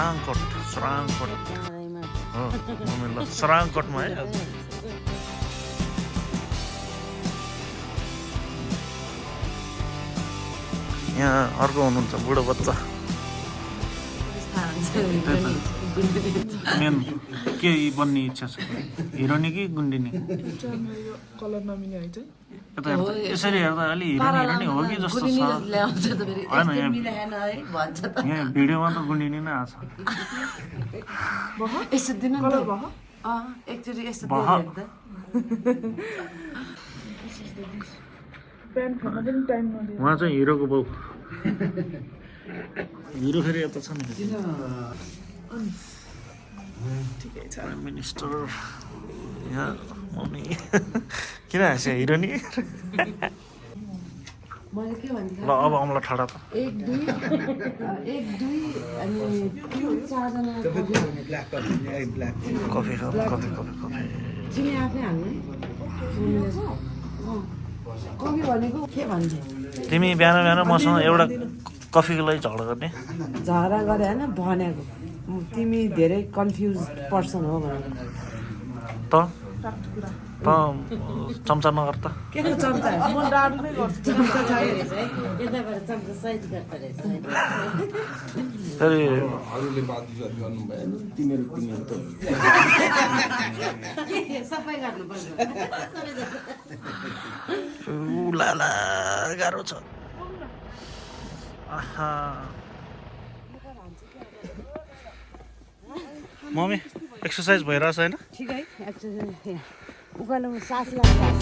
सराङकोट हो मम्मी ल सराङकोटमा है यहाँ अर्को हुनुहुन्छ बुढो बच्चा मेन के बन्ने इच्छा छ हिरोनी कि गुन्डिनी यसरी हेर्दा अलि हिरोनी हो कि जस्तो छ होइन यहाँ भिडियोमा त गुन्डिनी नै आएको उहाँ चाहिँ हिरोको बाउ हिरो फेरि यता छ नि प्राइम मिनिस्टर यहाँ मम्मी किन हाँस्यो हिरो नि ल अब आउँला ठाडा त कफी कफी तिमी बिहान बिहान मसँग एउटा कफीको लागि झगडा गर्ने झगडा गरे होइन भनेको तिमी धेरै कन्फ्युज पर्सन हो भनेर त चम्चा नगर त के चम्चा म डाडु नै गर्छु चम्चा छैन यताबाट चम्चा सहित गर्छ फेरि अरूले बात गर्नु भएन तिमीहरू त सबै गर्नुपर्छ उलाला गाह्रो छ आहा मम्मी एक्सर्साइज भइरहेछ होइन ठिक है एक्सर्साइज उकालोमा सास लाग्छ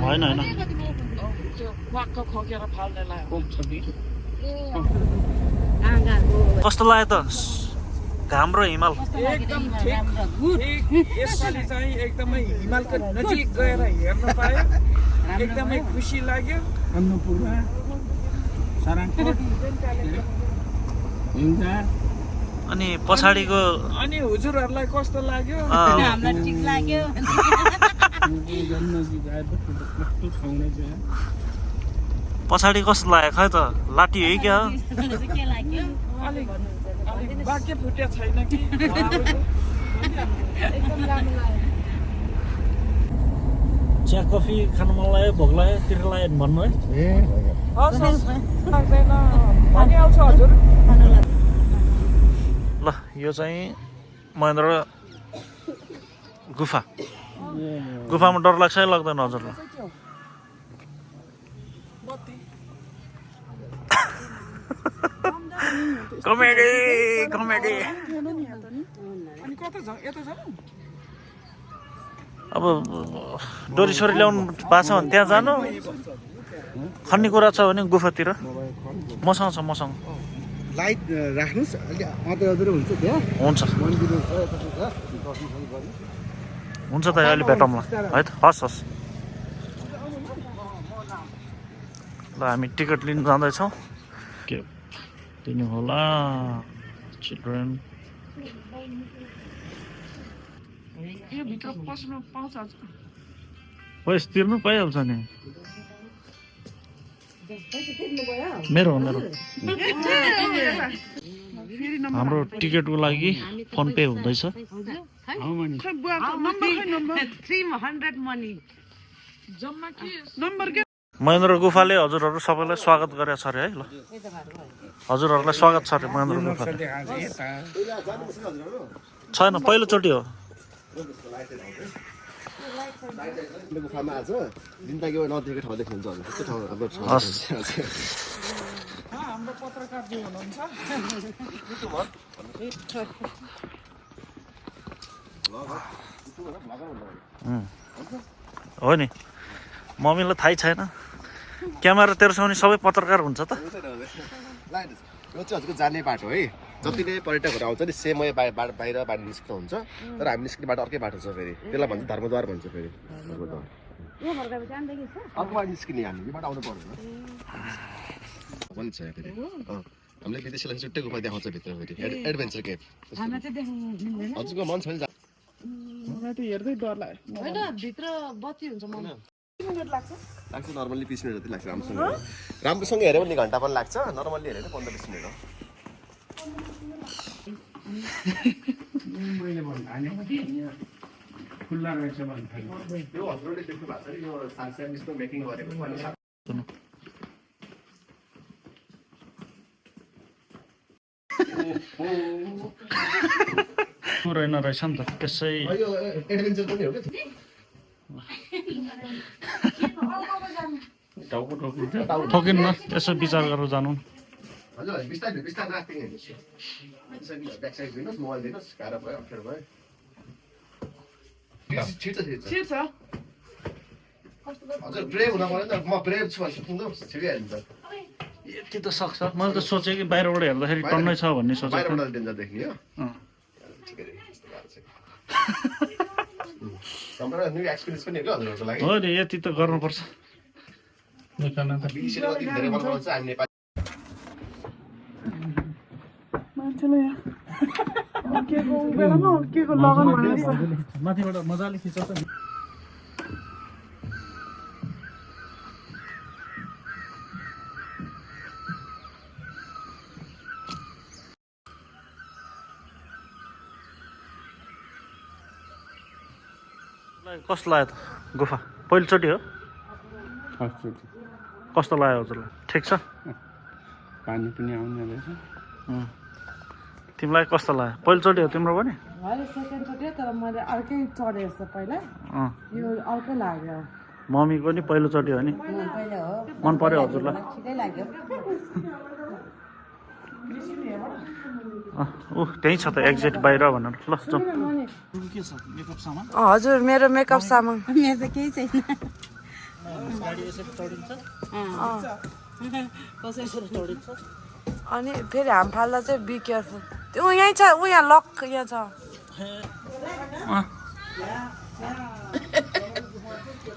होइन कस्तो लाग्यो त घाम र हिमाल एकदम यसपालि चाहिँ एकदमै हिमालको नजिक गएर हेर्न पायो एकदमै खुसी लाग्यो अन्नपूर्ण सराङकोट अनि पछाडिको अनि हुजुरहरूलाई कस्तो लाग्यो हामीलाई ठिक लाग्यो पछाडि कस्तो लाग्यो खै त लाटी है क्या के लाग्यो अलिक वाक्य फुट्या छैन कि चिया कफी खानु मन लाग्यो भोक लाग्यो तिर लाग्यो भन्नु है लाग्दैन पानी आउँछ हजुर ल यो चाहिँ महेन्द्र गुफा गुफामा डर लाग्छ है लाग्दैन हजुरलाई कमेडी कमेडी अनि कता छ यता छ अब डोरी सोरी ल्याउनु भएको छ भने त्यहाँ जानु खन्ने कुरा छ भने गुफातिर मसँग छ मसँग लाइट राख्नुस् अलि अँध्रो हुन्छ त्यहाँ हुन्छ हुन्छ त अहिले भेटौँला है त हस् हस् ल हामी टिकट लिन जाँदैछौँ के दिनु होला चिल्ड्रेन यो भित्र पस्न पाउँछ हजुर पैसा तिर्नु पाइहाल्छ नि मेरो हो मेरो हाम्रो टिकटको लागि फोन पे हुँदैछ 300 मनी जम्मा के नम्बर के महेन्द्र गुफाले हजुरहरू सबैलाई स्वागत गरेको छ अरे है ल हजुरहरूलाई स्वागत छ अरे महेन्द्र गुफाले छैन पहिलोचोटि हो गुफामा आज जिन्दगीमा नदेखेको ठाउँ देख्नुहुन्छ हजुर त्यो ठाउँ हाम्रो हस् हाम्रो पत्र पत्रकारजी हुनुहुन्छ हो नि मम्मीलाई थाहै छैन क्यामेरा तेरो साउने सबै पत्रकार हुन्छ त यो चाहिँ हजुरको जाने बाटो है जति नै पर्यटकहरू आउँछ नि सेम बाहिर निस्किनु हुन्छ तर हामी निस्किने बाटो अर्कै बाटो छ फेरि त्यसलाई भन्छ धर्मद्वार भन्छ फेरि धर्मद्वार अर्को बाटो निस्किने हामी यो बाटो आउनु पर्दैन पनि छ फेरि हामीले विदेशीलाई छुट्टै गुफा देखाउँछ भित्र फेरि एडभेन्चर केप हजुरको मन छ नि मलाई त हेर्दै डर लाग्यो होइन भित्र बत्ती हुन्छ मन लाग्छ नर्मल्ली 20 मिनट जति लाग्छ राम्रोसँग हेऱ्यो भने घन्टा पनि लाग्छ नर्मल्ली हेऱ्यो भने 15-20 मिनट हो मैले भन्नु खुल्ला रहेछ भन्नु यो हजुरले देख्नु भएको छ यो सानसानो मेकिङ गरेको रहेन रहेछ नि त त्यसै यो एडभेन्चर पनि हो के ठोकिन्न त्यसो विचार गरेर जानु हजुर बिस्तारै बिस्तारै राख्दिन हेर्नुहोस् ब्याक साइड दिनुहोस् मोबाइल दिनुहोस् गाह्रो भयो अप्ठ्यारो भयो छिर्छ हजुर ब्रेभ हुन पर्यो नि त म ब्रेभ छु भने सुन्नु छिरिहाल्नु त यति त सक्छ मैले त सोचेँ कि बाहिरबाट हेर्दाखेरि टन्नै छ भन्ने सोचेको बाहिरबाट डेन्जर देख्ने हो हाम्रो न्यू एक्सपिरियन्स पनि हो कि हजुरहरूको लागि हो नि यति त गर्नुपर्छ विदेशीले कति धेरै मन पराउँछ हामी नेपाली मान्छेले के को बेलामा के को लगन भनेछ माथिबाट मजाले खिच्छ त कस्तो लाग्यो त गुफा पहिलोचोटि हो कस्तो लाग्यो हजुरलाई ठिक छ पानी पनि आउने रहेछ तिमीलाई कस्तो लाग्यो पहिलोचोटि हो तिम्रो पनि मैले सेकेन्ड चोटि तर मैले अर्कै चढे जस्तो पहिला यो अर्कै लाग्यो मम्मीको नि पहिलोचोटि हो नि पहिला हो मन पर्यो हजुरलाई ठिकै लाग्यो त्यही छ त एक्जेक्ट बाहिर भनेर ल जाउँ के छ मेकअप सामान हजुर मेरो मेकअप सामान मेरो त केही छैन गाडी यसरी चढिन्छ कसरी चढिन्छ अनि फेरि हाम फाल्दा चाहिँ बी केयरफुल त्यो यहीँ छ ऊ यहाँ लक यहाँ छ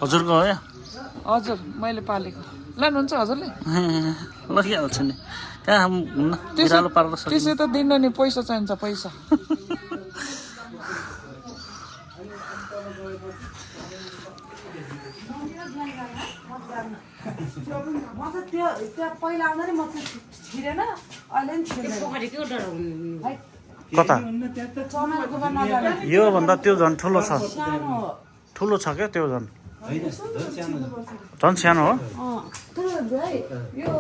हजुरको हो यहाँ हजुर मैले पालेको लानुहुन्छ हजुरले लगिहाल्छ नि कहाँ हुन्न बिरालो पार्न सक्छ त्यसै त दिन्न नि पैसा चाहिन्छ पैसा म त त्यो पहिला आउँदा नि म त छिरेन अहिले नि कता चमेलको पनि नजाने योभन्दा त्यो झन् ठुलो छ सानो हो ठुलो छ क्या त्यो झन् झन् सानो हो तर है यो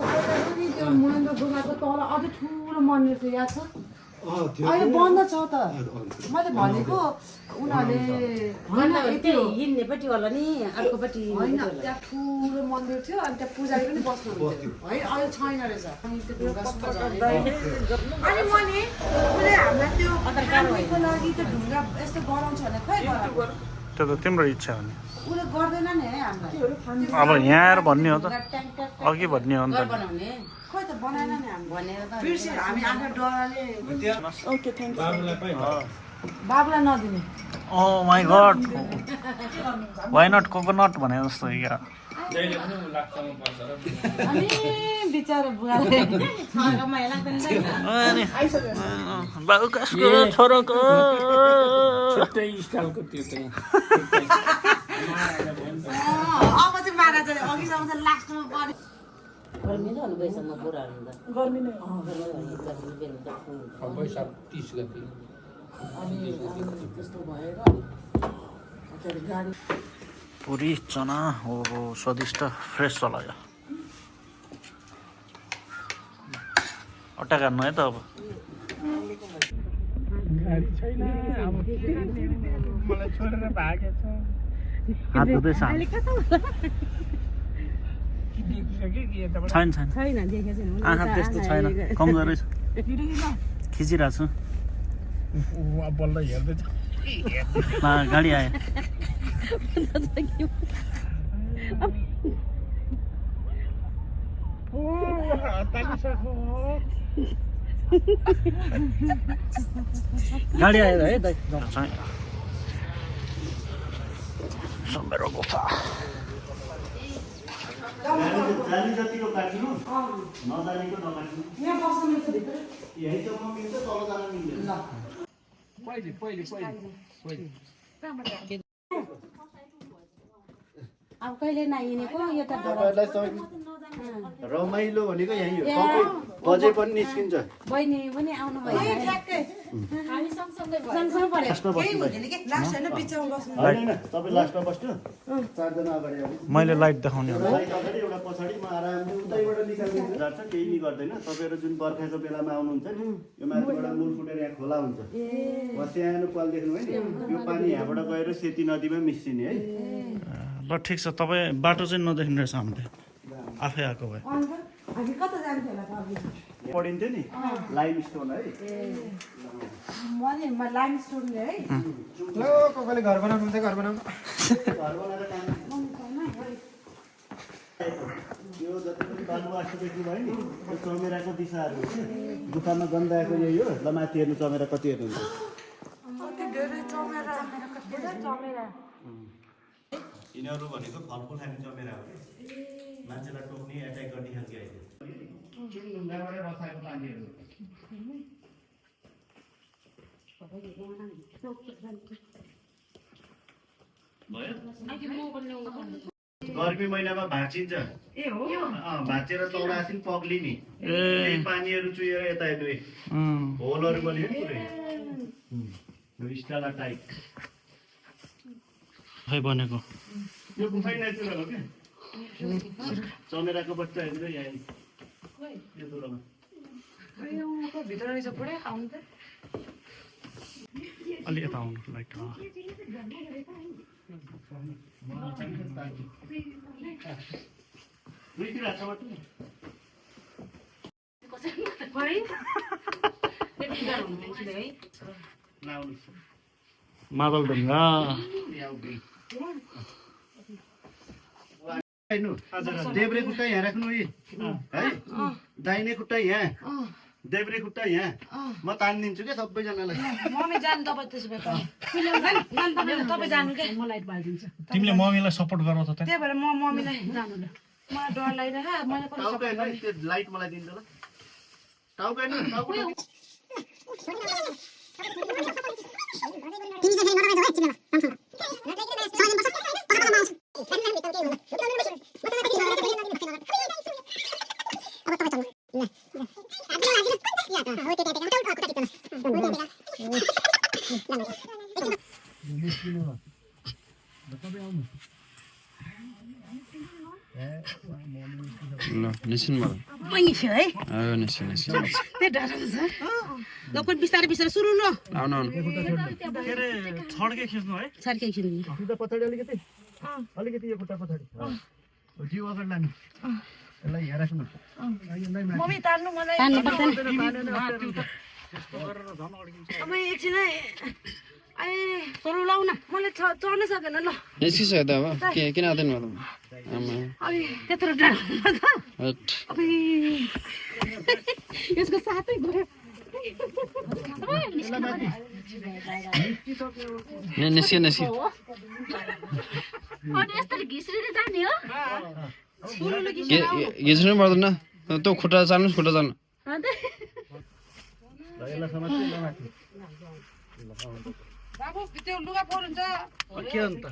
पनि त्यो महेन्द्र गुफाको तल अझै ठुलो मन्दिर थियो याद छ अहिले बन्द छ त मैले भनेको उनीहरूले हिँड्नेपट्टि होला नि अर्कोपट्टि होइन त्यहाँ ठुलो मन्दिर थियो अनि त्यहाँ पुजारी पनि बस्नुहुन्थ्यो है अहिले छैन रहेछ अनि मैले उसले हामीलाई त्यो कामको लागि त्यो ढुङ्गा यस्तो गराउँछ भने खै गराएको त्यो त तिम्रो इच्छा हो नि उसले गर्दैन नि है हामीलाई अब यहाँ आएर भन्ने हो त अघि भन्ने हो नि त खोइ त बनाएन नि हामी बिर्स्यो हामी आफ्नो डरले ओके थ्याङ्क यू बाबुलाई नदिने Oh my god. Why not coconut भने जस्तो क्या अनि बिचारा बुवाले अनि बाबु कसको छोरोको छुट्टै स्टाइलको त्यो चाहिँ अब चाहिँ मारा चाहिँ अघिसम्म चाहिँ लास्टमा पर्यो गर्मी नै गएसम्म पुरा हुनु त गर्मी नै पैसा 30 गति अनि त्यस्तो भएर गाडी पुरी चना हो स्वादिष्ट फ्रेस चलायो अट्टा गाड्नु है त अब गाडी छैन अब मलाई छोडेर भागेछ हात धुँदैछ छैन छैन देखेको छैन आँखा त्यस्तो छैन कमजोरै छ खिचिरहेको छु बल्ल हेर्दैछ गाडी आयो गाडी आयो है दाइ मेरो गुफा जाली जतिको काट्नु नजानेको नकाट्नु यहाँ बस्नु मिल्छ भित्र यही त मिल्छ तल जान मिल्दैन अब कहिले नहिँडेको यो त रमाइलो भनेको यही हो तपाईँ बजे पनि निस्किन्छ बहिनी पनि आउनु भयो सँगसँगै पऱ्यो होइन तपाईँ लास्टमा बस्नु चारजना अगाडि मैले लाइट देखाउने हो लाइट अगाडि एउटा पछाडि म आरामले उतैबाट निकालिदिनु जान्छ केही नि गर्दैन तपाईँहरू जुन बर्खाको बेलामा आउनुहुन्छ नि यो माथिबाट मूल फुटेर यहाँ खोला हुन्छ सानो पाल देख्नु है यो पानी यहाँबाट गएर सेती नदीमा मिसिने है ल ठिक छ तपाईँ बाटो चाहिँ नदेख्ने रहेछ हामीले आफै आएको भए हामी कता जान्थ्यो होला त अघि पढिन्थ्यो नि लाइम स्टोन है मैले लाइम स्टोनले है कसैले घर बनाउनु हुन्छ घर बनाउनु घर बनाएर काम यो जति पनि बालुवासो देख्नु भयो नि यो चमेराको दिशाहरू गुफामा गन्ध आएको यही हो ल माथि हेर्नु चमेरा कति हेर्नुहुन्छ यिनीहरू भनेको फलफुल खाने चमेरा हो मान्छेलाई टोक्ने एट्याक गर्ने खालको आइदियो ढुङ्गाबाटै बसाएको पानीहरू गर्मी महिनामा भाँचिन्छ भाँचेर चौरासिन पग्लिने पानीहरू चुहेर यता हेर्नु होलहरू बनियो नि पुरै स्टाला टाइप खै बनेको यो गुफै नेचुरल हो क्या चमेराको बच्चा हेरेर यहाँ यो दुरोमा अलि यता आउनु लाइट मादल ढुङ्गा देब्रे खुट्टा यहाँ राख्नु है दाहिने खुट्टा यहाँ देब्रे खुट्टा यहाँ म तानिदिन्छु क्या सबैजनालाई मम्मी जानु तपाईँ त्यसो भए तपाईँ जानु क्या म लाइट बालिदिन्छु तिमीले मम्मीलाई सपोर्ट गर त त्यही भएर म मम्मीलाई जानु ल मलाई डर लागिरहेको मैले टाउको हेर्नु त्यो लाइट मलाई दिन्छ ल टाउको हेर्नु टाउको निस्किनु मलाई बहिनी थियो है आयो निस्किनु त्यो डर छ गएको बिस्तारै बिस्तारै सुरु न आउनु आउनु के अरे छड्के खिच्नु है छर्के खिच्नु खुट्टा पछाडि अलिकति अलिकति यो खुट्टा पछाडि जिउ अगाडि लानु यसलाई यहाँ राख्नु मम्मी तान्नु मलाई तान्नु पर्दैन अब एकछिन है ए सरो लाउ न मैले चढ्न सकेन ल निस्किसक्यो त अब के किन आउँदैन म आमा अलि त्यत्रो डर हट अब यसको साथै गयो निस्कियो निस्कियो अनि यस्तरी घिस्रिएर जाने हो घिच्नु पर्दैन त्यो खुट्टा चाल्नुहोस् खुट्टा चाल्नु यसलाई समात्नु ल माथि बाबु त्यो लुगा फोर्नुहुन्छ के अन्त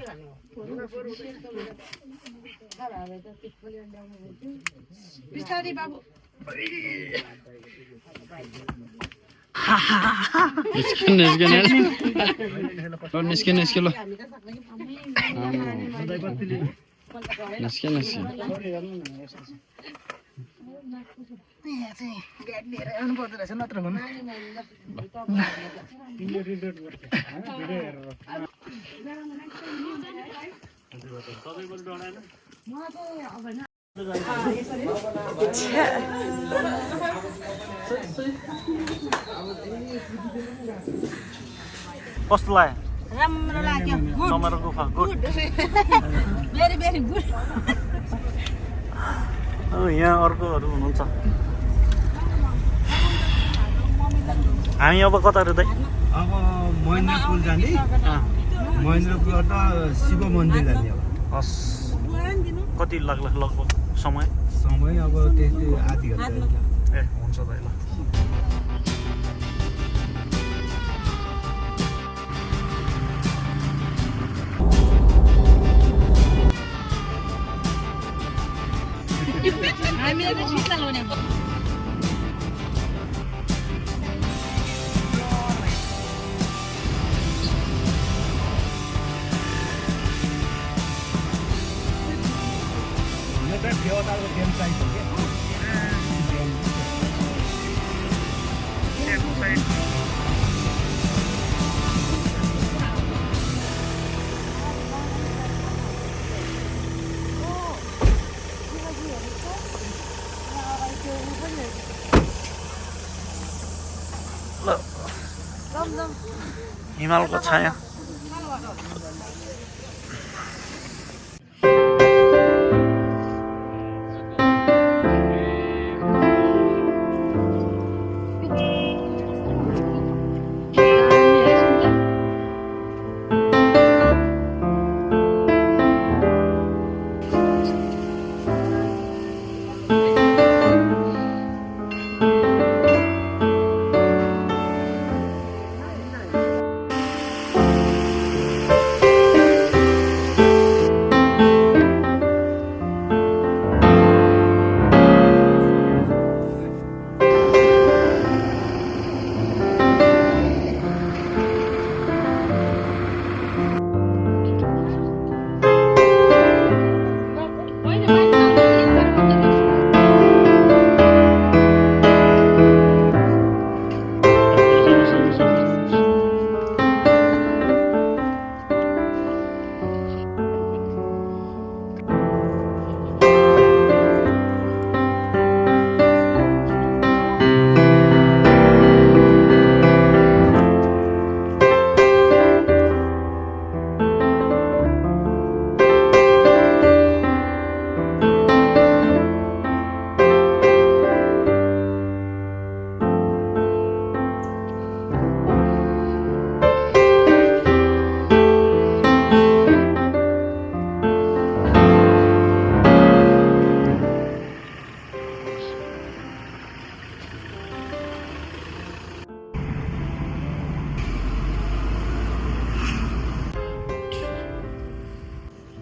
बिस्तारै बाबु निस्कियो निस्कियो निस्कियो निस्कियो ल निस्कियो निस्कियो गाडी लिएर आउनु पर्दो रहेछ नत्र भन्नु मलाई चाहिँ अब कस्तो लाग्यो राम्रो लाग्यो गुड टमाटर गुफा गुड भेरी भेरी गुड यहाँ अर्कोहरू हुनुहुन्छ हामी अब कता रे दाइ अब महेन्द्र पुल जाने महेन्द्र पुलबाट शिव मन्दिर जाने अब हस् कति लाग्ला लगभग समय समय अब त्यस्तै आधी घन्टा ए हुन्छ दाइ ल हामीलाई त शीतल हुने फेवातालको ड्याम साइड हो हिमालको छाया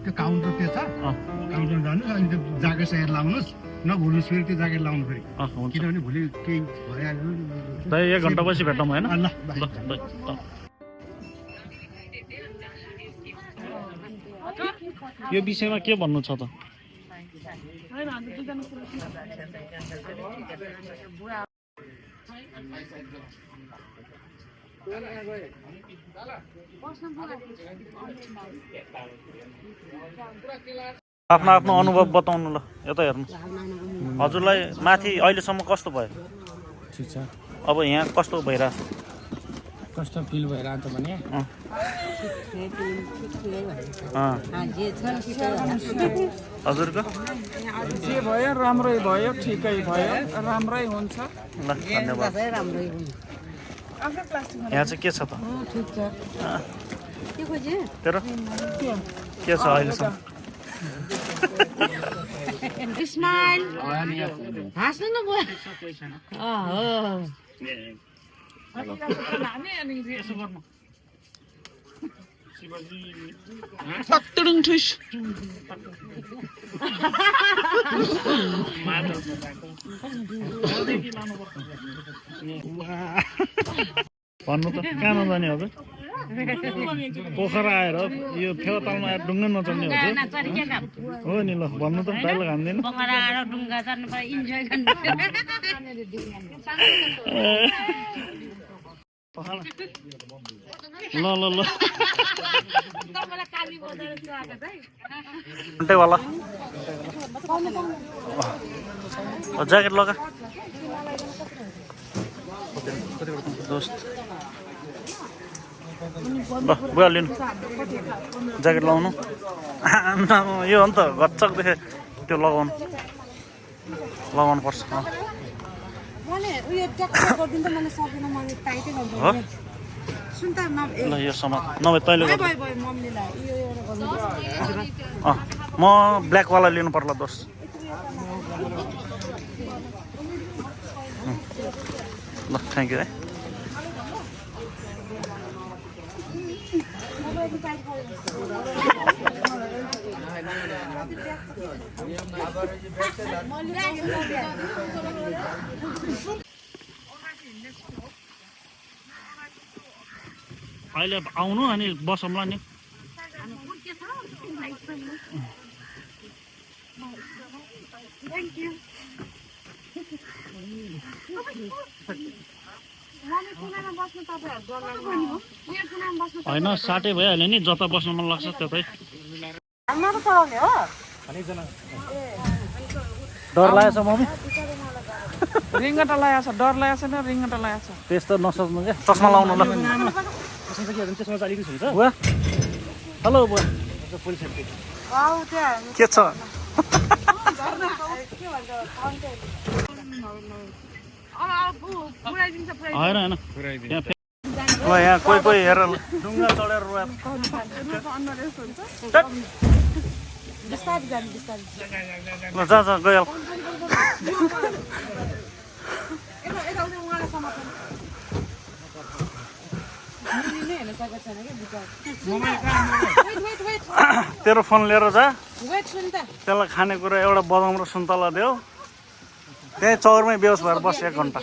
त्यो काउन्टर त्यो छ काउन्टर जानुहोस् अनि त्यो ज्याकेट स्याकेट लाउनुहोस् नभुल्नुहोस् फेरि त्यो ज्याकेट लाउनु फेरि हुन्छ किनभने भोलि केही भइहाल्यो दाइ 1 घन्टा पछि भेटौँ होइन ल यो विषयमा के भन्नु छ त आफ्नो आफ्नो अनुभव बताउनु ल यता हेर्नु हजुरलाई माथि अहिलेसम्म कस्तो भयो ठिक छ अब यहाँ कस्तो भइरहेछ कस्तो फिल भइरहेको भने हजुरको जे भयो राम्रै भयो ठिकै भयो राम्रै हुन्छ ल धन्यवाद यहाँ चाहिँ के छ त तेरो के छ अहिलेसम्म स्माइल हाँस्नु न बुवा भन्नु त कहाँ नजाने हजुर पोखरा आएर यो फेवातालमा आएर डुङ्गा नचढ्ने हो नि ल भन्नु त डाइलग हान्दैन पोखरा आएर डुङ्गा चढ्नु पर्यो इन्जोय गर्नु ल ल ल घन्टेवाला ज्याकेट लगा दोस्त ल गयो लिनु ज्याकेट लगाउनु यो हो नि त गच्चक देखे त्यो लगाउनु पर्छ ल यो समात नभए तैँले म ब्ल्याकवाला लिनु पर्ला दोस्त ल थ्याङ्क यू है अहिले आउनु अनि बसौँला नि होइन साटै भइहाल्यो नि जता बस्नु मन लाग्छ त्यतै डर लागेछ मम्मी रिङ्गटा लगाएको छ डर लागेको छैन रिङ्गटा लगाएको छ त्यस्तो नसोच्नु क्या चस्मा लाउनु ल बुवा हेलो बुवा के छ होइन होइन ल यहाँ कोही हेर ढुङ्गा चढेर ल जा गइहाल तेरो फोन लिएर जा त्यसलाई खानेकुरा एउटा बदाम र सुन्तला देऊ त्यहीँ चौरमै बेहोस भएर बस 1 घन्टा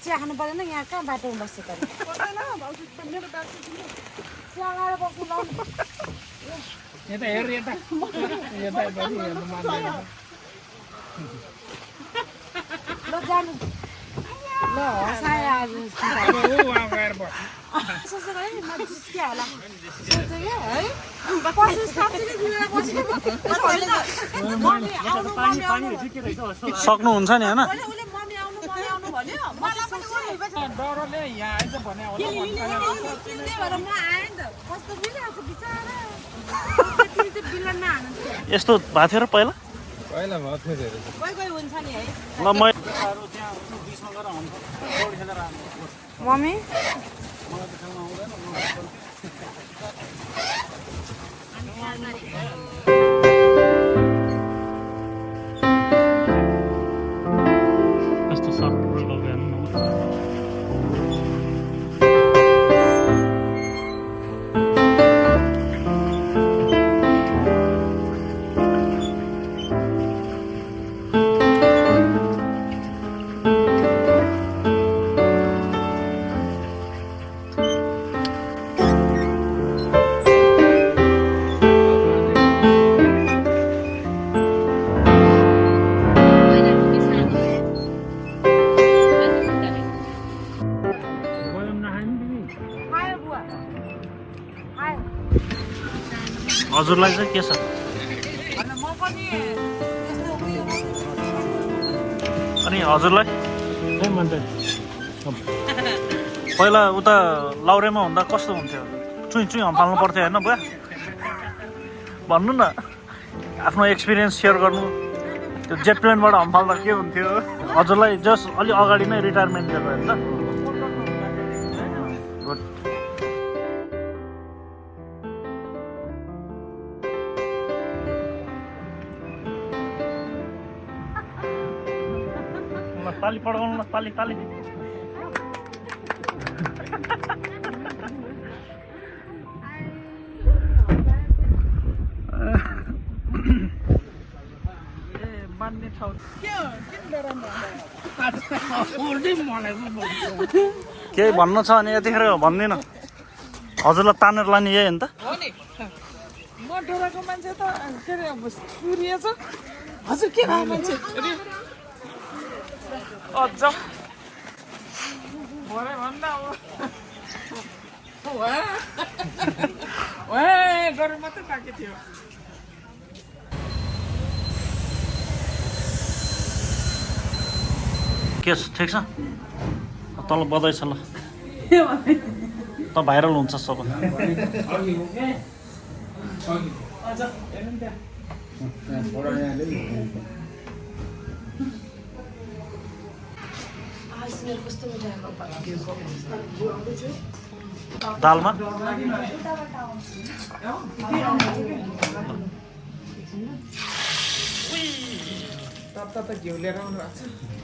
चिया खानु पर्दैन यहाँ कहाँ बाटोमा बस्छ त यता हेर यता ल हँसायो आज सोचेर है म जिस्किया होला सोचे क्या है पछि साँच्चै बिगडेर बसेको सक्नुहुन्छ नि होइन उसले मम्मी आउनु भन्यो मलाई पनि डरले यहाँ आइज भने होला भएर म आएँ नि त कस्तो बिलाएको बिचारा बिलन नहाल्नु यस्तो भएको थियो र पहिला भएको थियो धेरै कोही हुन्छ नि है ल म मम्मी कस्तो सर्ट लगाएर हजुरलाई चाहिँ के छ अनि हजुरलाई पहिला उता लाउरेमा हुँदा कस्तो हुन्थ्यो चुई हम्फाल्नु पर्थ्यो होइन बुवा भन्नु न आफ्नो एक्सपिरियन्स सेयर गर्नु त्यो जेट प्लेनबाट हम्फाल्दा के हुन्थ्यो हजुरलाई जस्ट अलि अगाडि नै रिटायरमेन्ट दिएको होइन त ताली पड्काउनु न ताली बान्ने ठाउँ केही भन्नु छ भने यतिखेर भन्दिनँ हजुरलाई तानेर लाने यही हो नि त म डोराको मान्छे त के अरे अब सुरिएछ हजुर के भयो मान्छे अझ भरे भन्दा गरम मात्रै बाँकी थियो के छ ठिक छ तल बधाई छ ल त भाइरल हुन्छ सबै दालमा तब त घिउ लिएर आउनु भएको छ